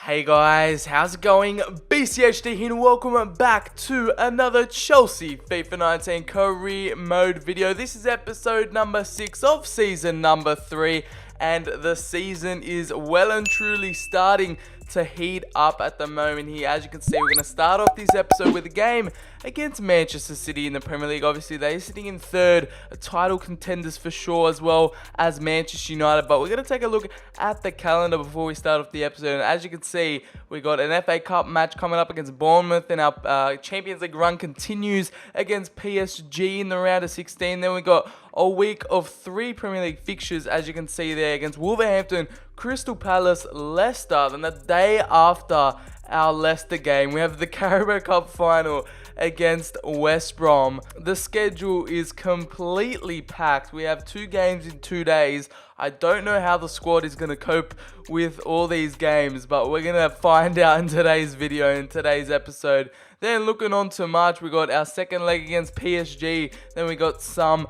Hey guys, how's it going? BCHD here and welcome back to another Chelsea FIFA 19 career mode video. This is episode number 6 of season number 3 and the season is well and truly starting to heat up at the moment here. As you can see, we're going to start off this episode with a game against Manchester City in the Premier League. Obviously, they're sitting in third, title contenders for sure, as well as Manchester United. But we're going to take a look at the calendar before we start off the episode. And as you can see, we got an FA Cup match coming up against Bournemouth, and our Champions League run continues against PSG in the round of 16. Then we got a week of 3 Premier League fixtures, as you can see there, against Wolverhampton, Crystal Palace, Leicester. Then the day after our Leicester game, we have the Carabao Cup final against West Brom. The schedule is completely packed. We have 2 games in 2 days. I don't know how the squad is going to cope with all these games, but we're going to find out in today's video, in today's episode. Then looking on to March, we got our second leg against PSG. Then we got some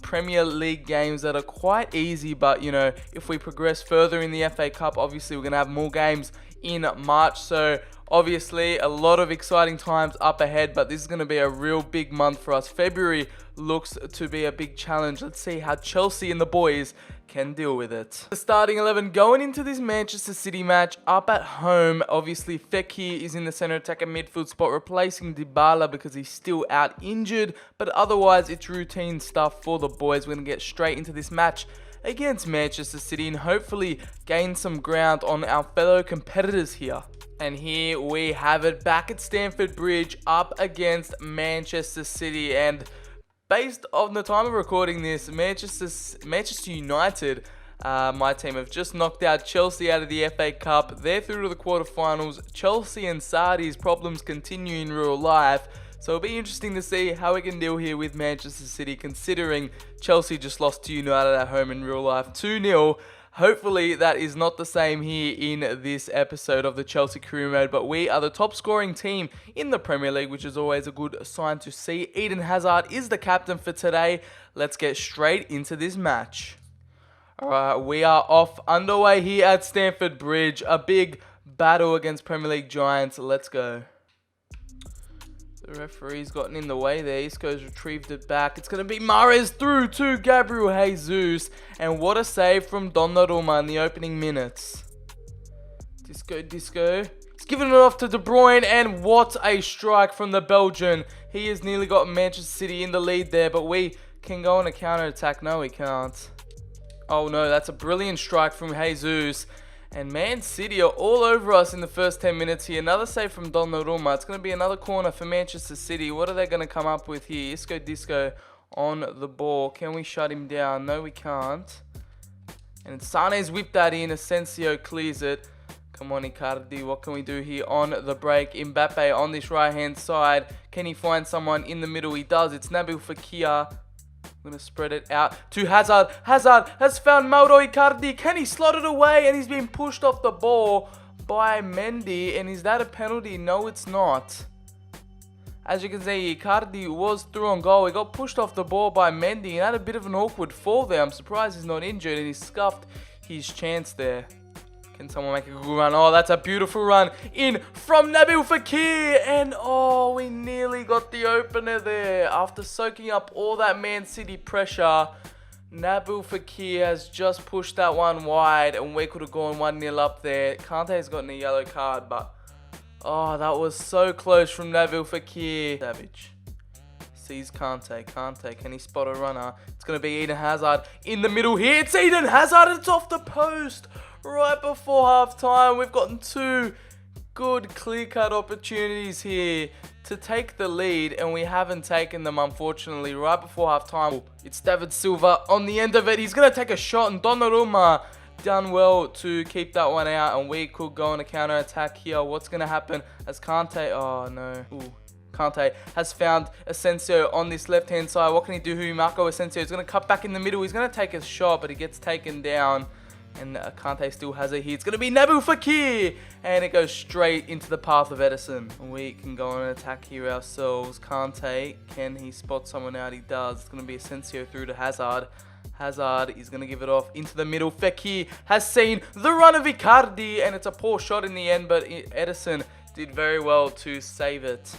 Premier League games that are quite easy, but you know, if we progress further in the FA Cup, obviously we're going to have more games in March. So obviously a lot of exciting times up ahead, but this is going to be a real big month for us. February looks to be a big challenge. Let's see how Chelsea and the boys can deal with it. The starting 11 going into this Manchester City match up at home. Obviously, Fekir is in the centre attacker midfield spot, replacing Dybala because he's still out injured. But otherwise, it's routine stuff for the boys. We're going to get straight into this match against Manchester City and hopefully gain some ground on our fellow competitors here. And here we have it back at Stamford Bridge up against Manchester City. And based on the time of recording this, Manchester United, my team, have just knocked out Chelsea out of the FA Cup. They're through to the quarterfinals. Chelsea and Sardi's problems continue in real life. So it'll be interesting to see how we can deal here with Manchester City, considering Chelsea just lost to United at home in real life 2-0. Hopefully that is not the same here in this episode of the Chelsea career mode, but we are the top scoring team in the Premier League, which is always a good sign to see. Eden Hazard is the captain for today. Let's get straight into this match. Alright, we are off underway here at Stamford Bridge. A big battle against Premier League giants. Let's go. The referee's gotten in the way there. Isco's retrieved it back. It's going to be Mahrez through to Gabriel Jesus. And what a save from Donnarumma in the opening minutes. Disco. He's given it off to De Bruyne. And what a strike from the Belgian. He has nearly got Manchester City in the lead there. But we can go on a counter-attack. No, we can't. Oh no, that's a brilliant strike from Jesus. And Man City are all over us in the first 10 minutes here. Another save from Donnarumma. It's going to be another corner for Manchester City. What are they going to come up with here? Isco Disco on the ball. Can we shut him down? No, we can't. And Sane's whipped that in. Asensio clears it. Come on, Icardi. What can we do here on the break? Mbappe on this right-hand side. Can he find someone in the middle? He does. It's Nabil Fekir. I'm going to spread it out to Hazard. Hazard has found Mauro Icardi. Can he slot it away? And he's been pushed off the ball by Mendy. And is that a penalty? No, it's not. As you can see, Icardi was through on goal. He got pushed off the ball by Mendy and had a bit of an awkward fall there. I'm surprised he's not injured and he scuffed his chance there. Can someone make a good run? Oh, that's a beautiful run in from Nabil Fekir. And oh, we nearly got the opener there. After soaking up all that Man City pressure, Nabil Fekir has just pushed that one wide and we could have gone 1-0 up there. Kante's gotten a yellow card, but oh, that was so close from Nabil Fekir. Savage. Sees Kante. Kante, can he spot a runner? It's going to be Eden Hazard in the middle here. It's Eden Hazard and it's off the post. Right before half time, we've gotten 2 good clear-cut opportunities here to take the lead, and we haven't taken them, unfortunately. Right before half time, it's David Silva on the end of it. He's going to take a shot, and Donnarumma done well to keep that one out, and we could go on a counter-attack here. What's going to happen as Kante... Oh, no. Ooh. Kante has found Asensio on this left-hand side. What can he do? Marco Asensio is going to cut back in the middle. He's going to take a shot, but he gets taken down. And Kante still has it here. It's going to be Nabil Fekir. And it goes straight into the path of Edison. We can go on an attack here ourselves. Kante, can he spot someone out? He does. It's going to be Asensio through to Hazard. Hazard is going to give it off into the middle. Fekir has seen the run of Icardi, and it's a poor shot in the end, but Ederson did very well to save it.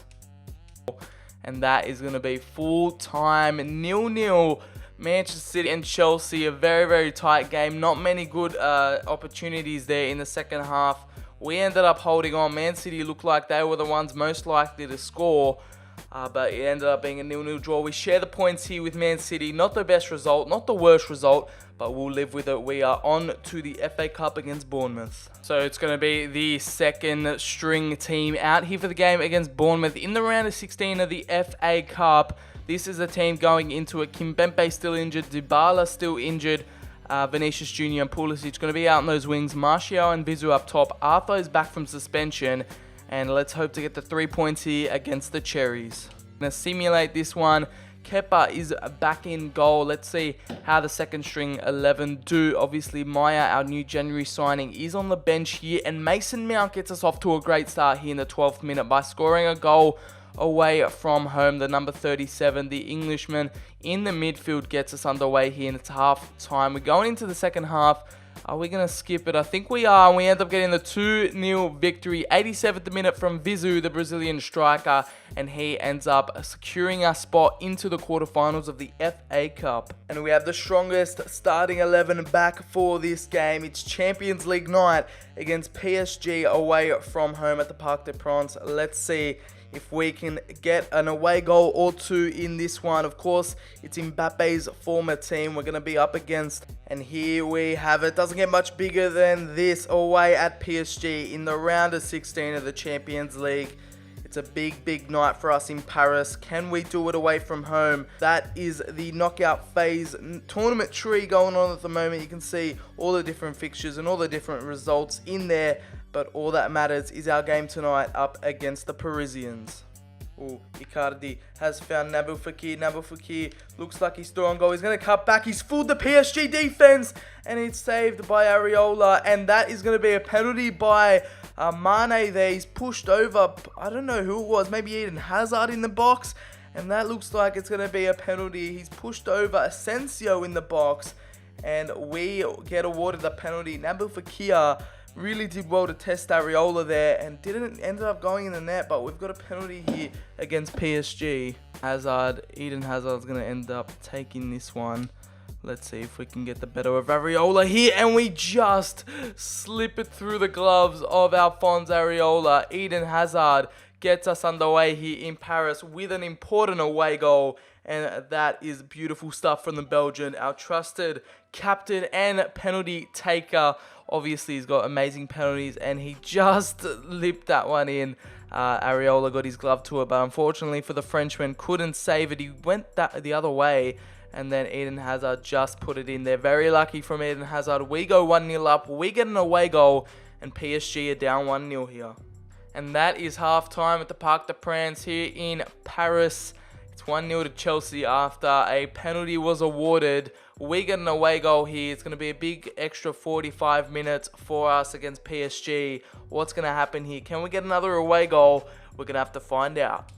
And that is going to be full-time 0-0. Manchester City and Chelsea, a very, very tight game. Not many good opportunities there in the second half. We ended up holding on. Man City looked like they were the ones most likely to score. But it ended up being a 0-0 draw. We share the points here with Man City. Not the best result, not the worst result, but we'll live with it. We are on to the FA Cup against Bournemouth. So it's going to be the second string team out here for the game against Bournemouth in the round of 16 of the FA Cup. This is a team going into it. Kimpembe still injured, Dybala still injured. Vinicius Jr. and Pulisic going to be out in those wings. Martial and Vizu up top. Arthur is back from suspension. And let's hope to get the 3 points here against the Cherries. Going to simulate this one. Kepa is back in goal. Let's see how the second string 11 do. Obviously, Maya, our new January signing, is on the bench here. And Mason Mount gets us off to a great start here in the 12th minute by scoring a goal away from home. The number 37, the Englishman in the midfield, gets us underway here, and it's half time. We're going into the second half. Are we going to skip it? I think we are. And we end up getting the 2-0 victory. 87th minute from Vizu, the Brazilian striker. And he ends up securing our spot into the quarterfinals of the FA Cup. And we have the strongest starting 11 back for this game. It's Champions League night against PSG away from home at the Parc des Princes. Let's see if we can get an away goal or two in this one. Of course, it's Mbappe's former team we're going to be up against. And here we have it. Doesn't get much bigger than this. Away at PSG in the round of 16 of the Champions League. It's a big, big night for us in Paris. Can we do it away from home? That is the knockout phase tournament tree going on at the moment. You can see all the different fixtures and all the different results in there. But all that matters is our game tonight up against the Parisians. Oh, Icardi has found Nabil Fekir. Nabil Fekir looks like he's still on goal. He's going to cut back. He's fooled the PSG defense. And it's saved by Areola. And that is going to be a penalty by Mane there. He's pushed over, I don't know who it was. Maybe Eden Hazard in the box. And that looks like it's going to be a penalty. He's pushed over Asensio in the box. And we get awarded the penalty. Nabil Fekir really did well to test Areola there and ended up going in the net, but we've got a penalty here against PSG. Eden Hazard's going to end up taking this one. Let's see if we can get the better of Areola here, and we just slip it through the gloves of Alphonse Areola. Eden Hazard gets us underway here in Paris with an important away goal. And that is beautiful stuff from the Belgian, our trusted captain and penalty taker. Obviously, he's got amazing penalties, and he just lipped that one in. Areola got his glove to it, but unfortunately for the Frenchman, couldn't save it. He went the other way, and then Eden Hazard just put it in there. Very lucky from Eden Hazard. We go 1-0 up. We get an away goal, and PSG are down 1-0 here. And that is half-time at the Parc des Princes here in Paris. It's 1-0 to Chelsea after a penalty was awarded. We get an away goal here. It's going to be a big extra 45 minutes for us against PSG. What's going to happen here? Can we get another away goal? We're going to have to find out.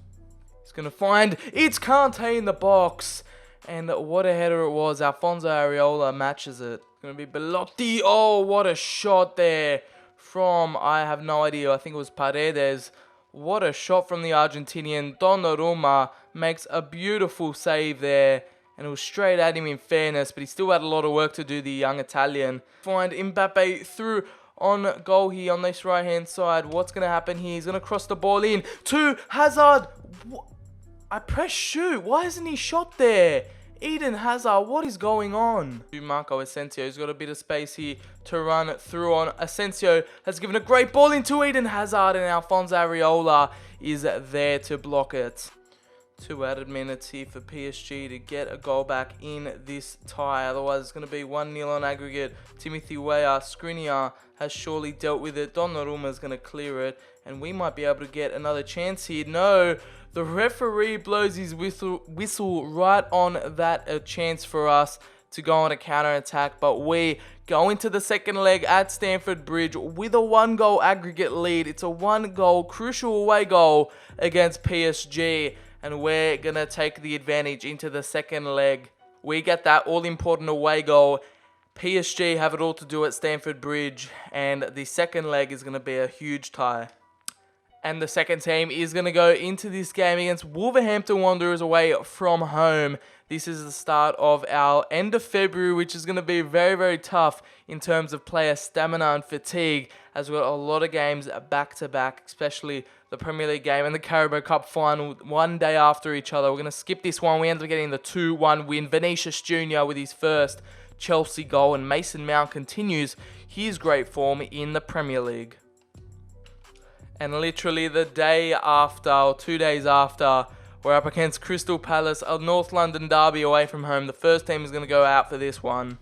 He's going to find it's Kante in the box. And what a header it was. Alfonso Areola matches it. It's going to be Belotti. Oh, what a shot there from, I have no idea. I think it was Paredes. What a shot from the Argentinian. Donnarumma makes a beautiful save there. And it was straight at him in fairness, but he still had a lot of work to do, the young Italian. Find Mbappe through on goal here on this right-hand side. What's going to happen here? He's going to cross the ball in to Hazard. I press shoot. Why isn't he shot there? Eden Hazard, what is going on? Marco Asensio has got a bit of space here to run through on. Asensio has given a great ball into Eden Hazard, and Alphonse Areola is there to block it. 2 added minutes here for PSG to get a goal back in this tie. Otherwise, it's going to be 1-0 on aggregate. Timothy Weah, Skriniar has surely dealt with it. Donnarumma is going to clear it, and we might be able to get another chance here. No, the referee blows his whistle right on that chance for us to go on a counter-attack. But we go into the second leg at Stamford Bridge with a 1-goal aggregate lead. It's a 1-goal crucial away goal against PSG. And we're going to take the advantage into the second leg. we get that all-important away goal. PSG have it all to do at Stamford Bridge, and the second leg is going to be a huge tie. And the second team is going to go into this game against Wolverhampton Wanderers away from home. This is the start of our end of February, which is going to be very, very tough in terms of player stamina and fatigue, as we've got a lot of games back-to-back, especially the Premier League game and the Carabao Cup final one day after each other. We're going to skip this one. We end up getting the 2-1 win. Vinicius Jr. with his first Chelsea goal, and Mason Mount continues his great form in the Premier League. And literally the day after, or 2 days after, we're up against Crystal Palace, a North London derby away from home. The first team is going to go out for this one.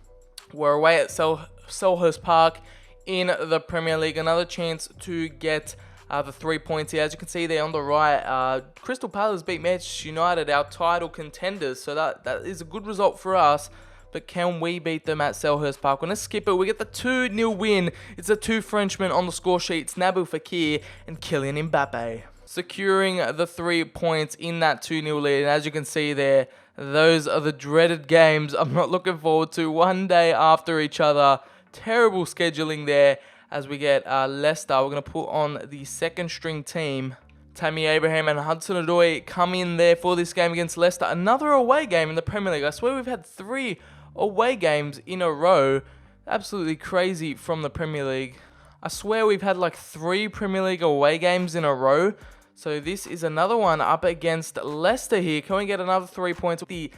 We're away at Selhurst Park in the Premier League. Another chance to get the 3 points here. As you can see there on the right, Crystal Palace beat Manchester United, our title contenders. So that is a good result for us. But can we beat them at Selhurst Park? We're going to skip it. We get the 2-0 win. It's the two Frenchmen on the score sheet. It's Nabil Fekir and Kylian Mbappe, securing the 3 points in that 2-0 lead. And as you can see there, those are the dreaded games I'm not looking forward to. One day after each other. Terrible scheduling there as we get Leicester. We're going to put on the second string team. Tammy Abraham and Hudson-Odoi come in there for this game against Leicester. Another away game in the Premier League. I swear we've had 3 away games in a row. Absolutely crazy from the Premier League. I swear we've had like 3 Premier League away games in a row. So this is another one up against Leicester here. Can we get another 3 points with the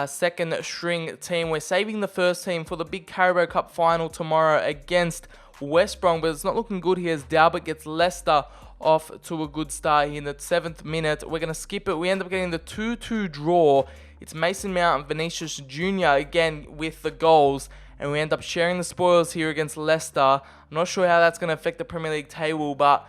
second string team? We're saving the first team for the big Carabao Cup final tomorrow against West Brom. But it's not looking good here as Dalbert gets Leicester off to a good start here in the 7th minute. We're going to skip it. We end up getting the 2-2 draw. It's Mason Mount and Vinicius Jr. again with the goals. And we end up sharing the spoils here against Leicester. I'm not sure how that's going to affect the Premier League table, but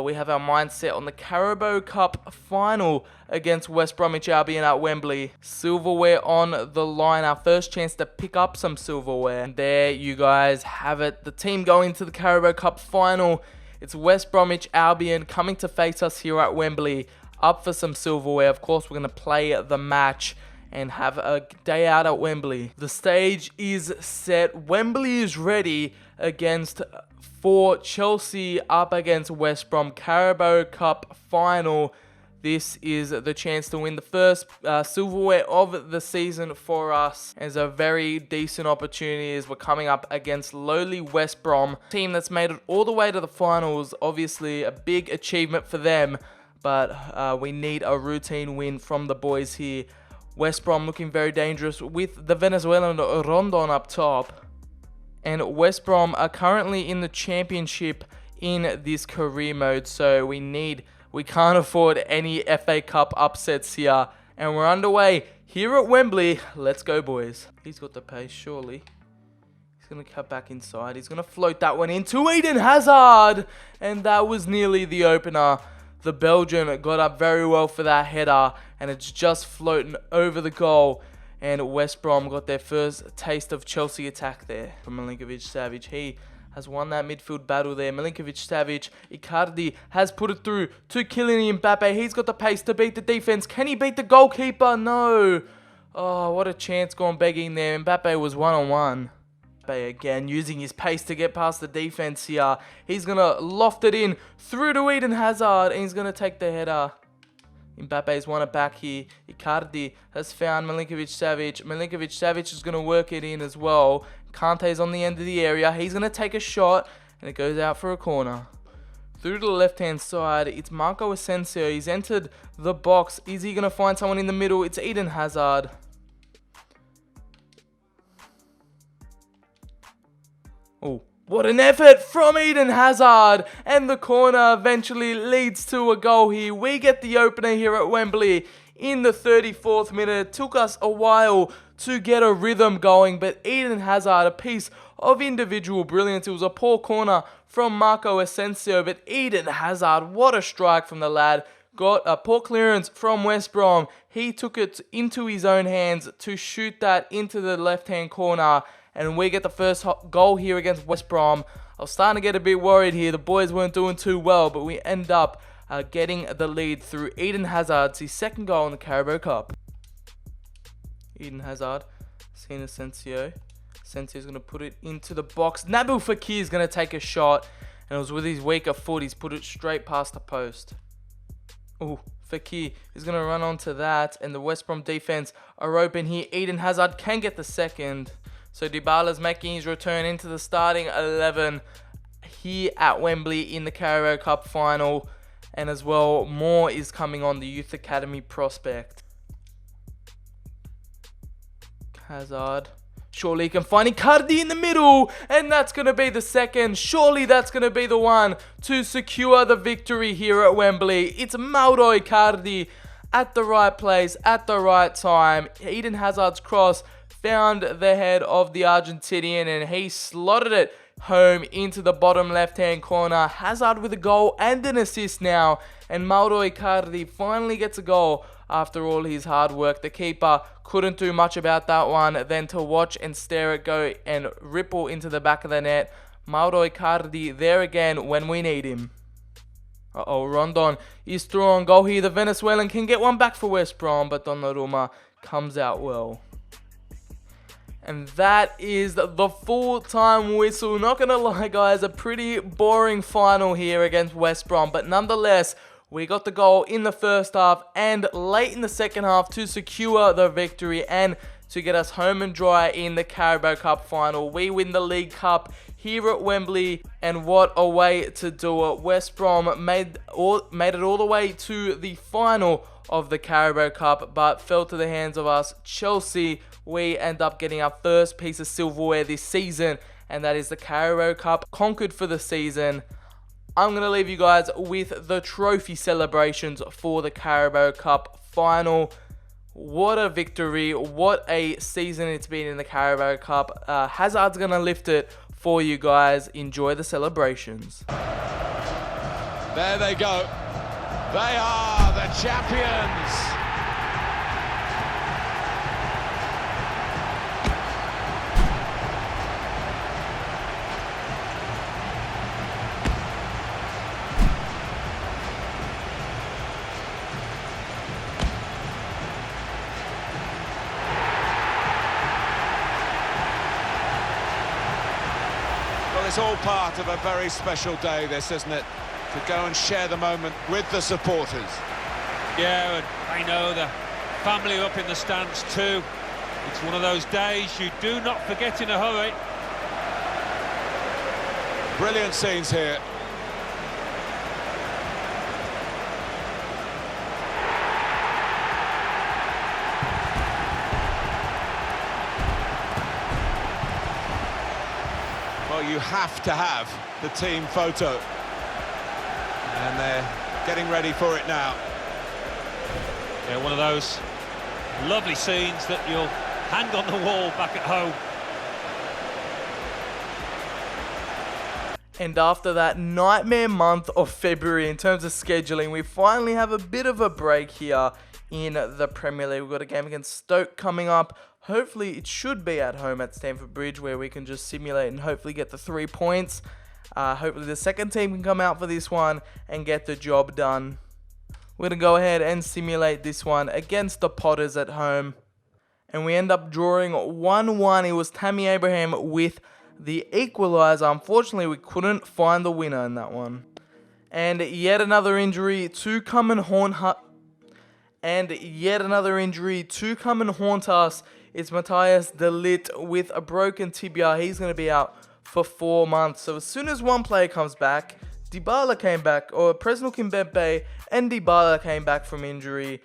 we have our mindset on the Carabao Cup final against West Bromwich Albion at Wembley. Silverware on the line. Our first chance to pick up some silverware. And there you guys have it. The team going to the Carabao Cup final. It's West Bromwich Albion coming to face us here at Wembley. Up for some silverware. Of course, we're going to play the match and have a day out at Wembley. The stage is set. Wembley is ready for Chelsea up against West Brom. Carabao Cup final. This is the chance to win the first silverware of the season for us. It's a very decent opportunity as we're coming up against lowly West Brom. Team that's made it all the way to the finals. Obviously a big achievement for them. But we need a routine win from the boys here. West Brom looking very dangerous with the Venezuelan Rondon up top. And West Brom are currently in the championship in this career mode. So we can't afford any FA Cup upsets here. And we're underway here at Wembley. Let's go, boys. He's got the pace, surely. He's going to cut back inside. He's going to float that one into Eden Hazard. And that was nearly the opener. The Belgian got up very well for that header. And it's just floating over the goal. And West Brom got their first taste of Chelsea attack there from Milinkovic-Savic. He has won that midfield battle there. Milinkovic-Savic, Icardi has put it through to Kylian Mbappe. He's got the pace to beat the defense. Can he beat the goalkeeper? No. Oh, what a chance gone begging there. Mbappe was one-on-one. Mbappe again using his pace to get past the defense here. He's going to loft it in through to Eden Hazard. And he's going to take the header. Mbappe's won it back here. Icardi has found Milinkovic-Savic. Milinkovic-Savic is going to work it in as well. Kante's on the end of the area. He's going to take a shot. And it goes out for a corner. Through to the left-hand side, it's Marco Asensio. He's entered the box. Is he going to find someone in the middle? It's Eden Hazard. Oh, what an effort from Eden Hazard. And the corner eventually leads to a goal here. We get the opener here at Wembley in the 34th minute. It took us a while to get a rhythm going, but Eden Hazard, a piece of individual brilliance. It was a poor corner from Marco Asensio, but Eden Hazard, what a strike from the lad. Got a poor clearance from West Brom. He took it into his own hands to shoot that into the left-hand corner. And we get the first goal here against West Brom. I was starting to get a bit worried here. The boys weren't doing too well, but we end up getting the lead through Eden Hazard's his second goal in the Carabao Cup. Eden Hazard Seen Asensio. Asensio's going to put it into the box. Nabil Fekir is going to take a shot. And it was with his weaker foot. He's put it straight past the post. Oh, Fekir is going to run onto that. And the West Brom defense are open here. Eden Hazard can get the second. So Dybala's making his return into the starting 11 here at Wembley in the Carabao Cup final. And as well, more is coming on, the Youth Academy prospect. Hazard. Surely he can find Icardi in the middle. And that's going to be the second. Surely that's going to be the one to secure the victory here at Wembley. It's Mauro Icardi at the right place, at the right time. Eden Hazard's cross found the head of the Argentinian and he slotted it home into the bottom left-hand corner. Hazard with a goal and an assist now. And Mauro Icardi finally gets a goal after all his hard work. The keeper couldn't do much about that one than to watch and stare it go and ripple into the back of the net. Mauro Icardi there again when we need him. Rondon is through on goal here. The Venezuelan can get one back for West Brom, but Donnarumma comes out well. And that is the full-time whistle. Not going to lie, guys, a pretty boring final here against West Brom. But nonetheless, we got the goal in the first half and late in the second half to secure the victory and to get us home and dry in the Carabao Cup final. We win the League Cup here at Wembley, and what a way to do it. West Brom made it all the way to the final of the Carabao Cup, but fell to the hands of us. Chelsea, we end up getting our first piece of silverware this season, and that is the Carabao Cup, conquered for the season. I'm going to leave you guys with the trophy celebrations for the Carabao Cup final. What a victory, what a season it's been in the Carabao Cup. Hazard's going to lift it for you guys. Enjoy the celebrations. There they go. They are the champions. Well, it's all part of a very special day, this, isn't it? To go and share the moment with the supporters. Yeah, and I know the family up in the stands too. It's one of those days you do not forget in a hurry. Brilliant scenes here. Well, you have to have the team photo. And they're getting ready for it now. Yeah, one of those lovely scenes that you'll hang on the wall back at home. And after that nightmare month of February in terms of scheduling, we finally have a bit of a break here in the Premier League. We've got a game against Stoke coming up. Hopefully it should be at home at Stamford Bridge, where we can just simulate and hopefully get the 3 points. Hopefully the second team can come out for this one and get the job done. We're going to go ahead and simulate this one against the Potters at home. And we end up drawing 1-1. It was Tammy Abraham with the equaliser. Unfortunately, we couldn't find the winner in that one. And yet another injury to come and haunt us. It's Matthias de Ligt with a broken tibia. He's going to be out for 4 months. So as soon as one player comes back, Dybala came back, or Presnel Kimpembe and Dybala came back from injury,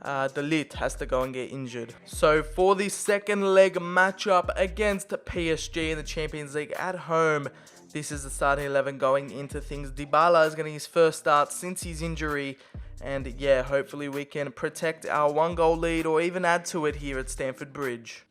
de Ligt has to go and get injured. So for the second leg matchup against PSG in the Champions League at home, this is the starting 11 going into things. Dybala is getting his first start since his injury. And yeah, hopefully we can protect our 1-goal lead or even add to it here at Stamford Bridge.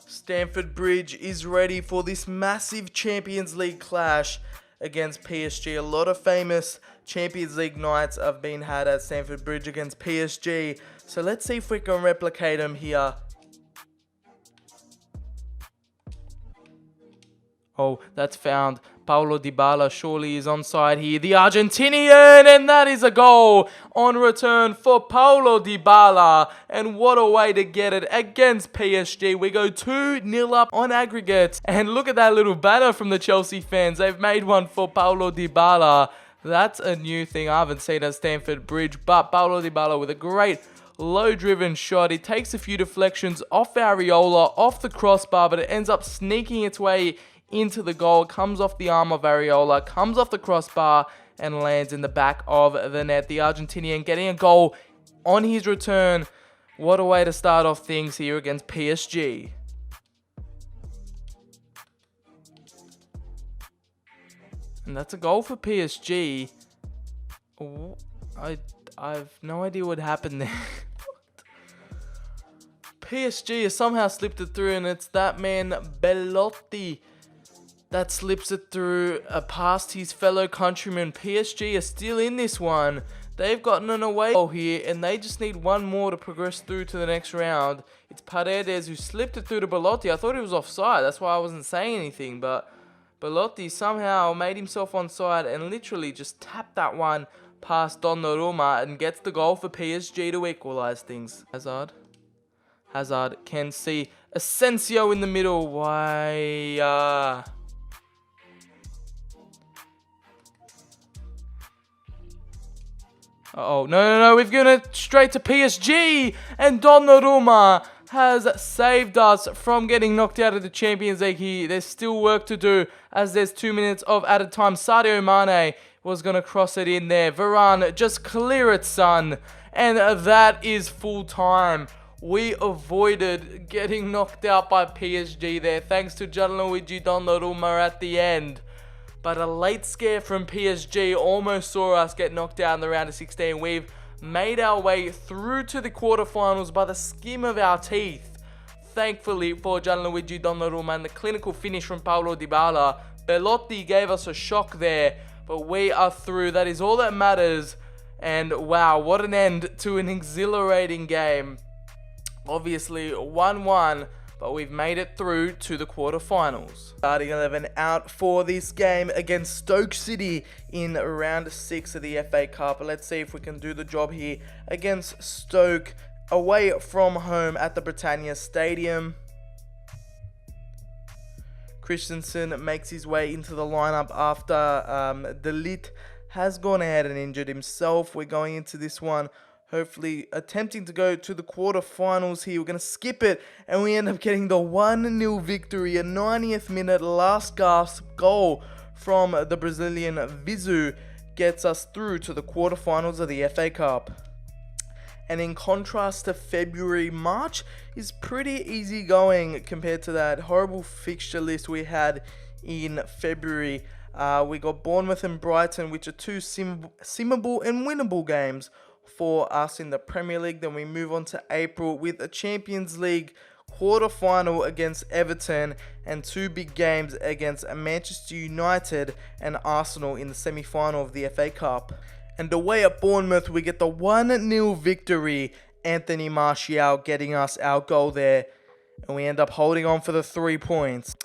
Stamford Bridge is ready for this massive Champions League clash against PSG. A lot of famous Champions League nights have been had at Stamford Bridge against PSG. So let's see if we can replicate them here. Oh, that's found Paulo Dybala surely is onside here. The Argentinian, and that is a goal on return for Paulo Dybala. And what a way to get it against PSG. We go 2-0 up on aggregate. And look at that little banner from the Chelsea fans. They've made one for Paulo Dybala. That's a new thing I haven't seen at Stamford Bridge. But Paulo Dybala with a great low-driven shot. It takes a few deflections off Areola, off the crossbar, but it ends up sneaking its way into the goal. It comes off the arm of Areola, comes off the crossbar, and lands in the back of the net. The Argentinian getting a goal on his return. What a way to start off things here against PSG. And that's a goal for PSG. Oh, I've no idea what happened there. PSG has somehow slipped it through, and it's that man Belotti that slips it through past his fellow countryman. PSG are still in this one. They've gotten an away goal here, and they just need one more to progress through to the next round. It's Paredes who slipped it through to Belotti. I thought he was offside. That's why I wasn't saying anything, but Belotti somehow made himself onside and literally just tapped that one past Donnarumma and gets the goal for PSG to equalise things. Hazard can see Asensio in the middle. Why? No, we've given it straight to PSG, and Donnarumma has saved us from getting knocked out of the Champions League here. There's still work to do as there's 2 minutes of added time. Sadio Mane was going to cross it in there. Varane, just clear it, son. And that is full time. We avoided getting knocked out by PSG there, thanks to Gianluigi Donnarumma at the end. But a late scare from PSG almost saw us get knocked out in the round of 16. We've made our way through to the quarterfinals by the skin of our teeth. Thankfully for Gianluigi Donnarumma and the clinical finish from Paulo Dybala. Belotti gave us a shock there, but we are through. That is all that matters. And wow, what an end to an exhilarating game. Obviously 1-1, but we've made it through to the quarterfinals. Starting 11 out for this game against Stoke City in round 6 of the FA Cup. Let's see if we can do the job here against Stoke away from home at the Britannia Stadium. Christensen makes his way into the lineup after De Ligt has gone ahead and injured himself. We're going into this one hopefully attempting to go to the quarterfinals here. We're going to skip it, and we end up getting the 1-0 victory. A 90th minute last gasp goal from the Brazilian Vizu gets us through to the quarterfinals of the FA Cup. And in contrast to February, March is pretty easy going compared to that horrible fixture list we had in February. We got Bournemouth and Brighton, which are two simmable and winnable games for us in the Premier League. Then we move on to April with a Champions League quarter-final against Everton and two big games against Manchester United and Arsenal in the semi-final of the FA Cup. And away at Bournemouth, we get the 1-0 victory. Anthony Martial getting us our goal there, and we end up holding on for the 3 points.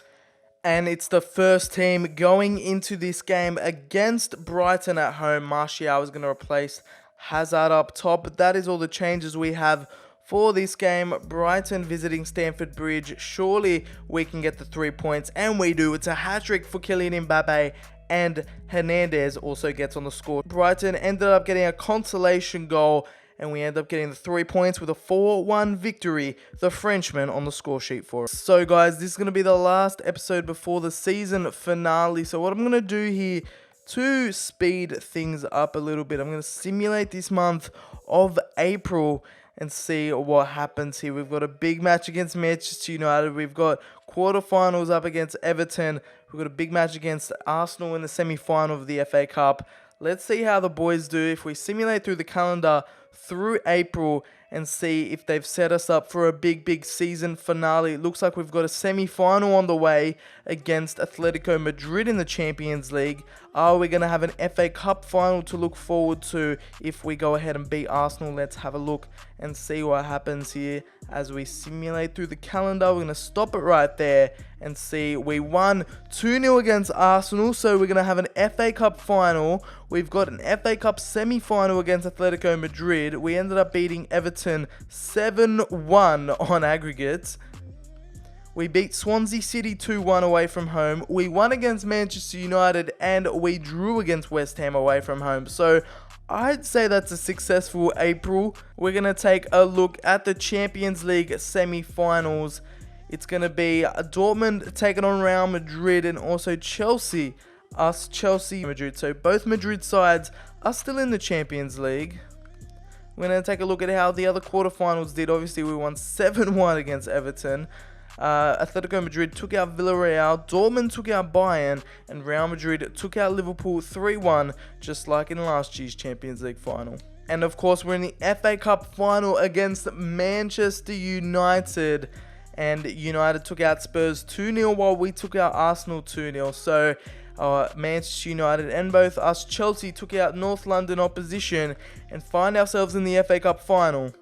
And it's the first team going into this game against Brighton at home. Martial is going to replace Hazard up top. But that is all the changes we have for this game. Brighton visiting Stamford Bridge. Surely we can get the 3 points, and we do. It's a hat-trick for Kylian Mbappe, and Hernandez also gets on the score. Brighton ended up getting a consolation goal, and we end up getting the 3 points with a 4-1 victory. The Frenchman on the score sheet for us. So guys, this is going to be the last episode before the season finale. So what I'm going to do here to speed things up a little bit, I'm going to simulate this month of April and see what happens here. We've got a big match against Manchester United. We've got quarterfinals up against Everton. We've got a big match against Arsenal in the semi-final of the FA Cup. Let's see how the boys do. If we simulate through the calendar through April and see if they've set us up for a big season finale. It looks like we've got a semi-final on the way against Atletico Madrid in the Champions League. Are we going to have an FA Cup final to look forward to if we go ahead and beat Arsenal? Let's have a look and see what happens here as we simulate through the calendar. We're going to stop it right there and see we won 2-0 against Arsenal, so we're going to have an FA Cup final. We've got an FA Cup semi-final against Atletico Madrid. We ended up beating Everton 7-1 on aggregate. We beat Swansea City 2-1 away from home. We won against Manchester United and we drew against West Ham away from home. So I'd say that's a successful April. We're going to take a look at the Champions League semi-finals. It's going to be Dortmund taking on Real Madrid and also Chelsea. Chelsea, Madrid. So both Madrid sides are still in the Champions League. We're going to take a look at how the other quarterfinals did. Obviously, we won 7-1 against Everton. Atletico Madrid took out Villarreal, Dortmund took out Bayern, and Real Madrid took out Liverpool 3-1, just like in last year's Champions League final. And of course, we're in the FA Cup final against Manchester United, and United took out Spurs 2-0 while we took out Arsenal 2-0. So Manchester United and both us Chelsea took out North London opposition and find ourselves in the FA Cup final.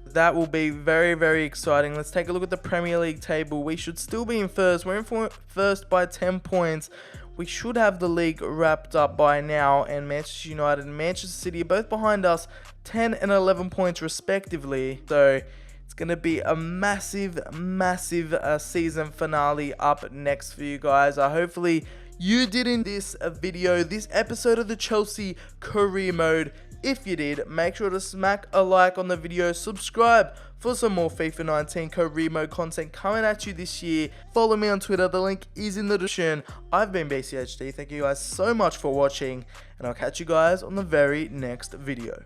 That will be very exciting. Let's take a look at the Premier League table. We should still be in first. We're in first by 10 points. We should have the league wrapped up by now, and Manchester United and Manchester City are both behind us, 10 and 11 points respectively. So it's going to be a massive season finale up next for you guys. Hopefully you did in this video, this episode of the Chelsea career mode. If you did, make sure to smack a like on the video, subscribe for some more FIFA 19 career mode content coming at you this year. Follow me on Twitter, the link is in the description. I've been BCHD, thank you guys so much for watching, and I'll catch you guys on the very next video.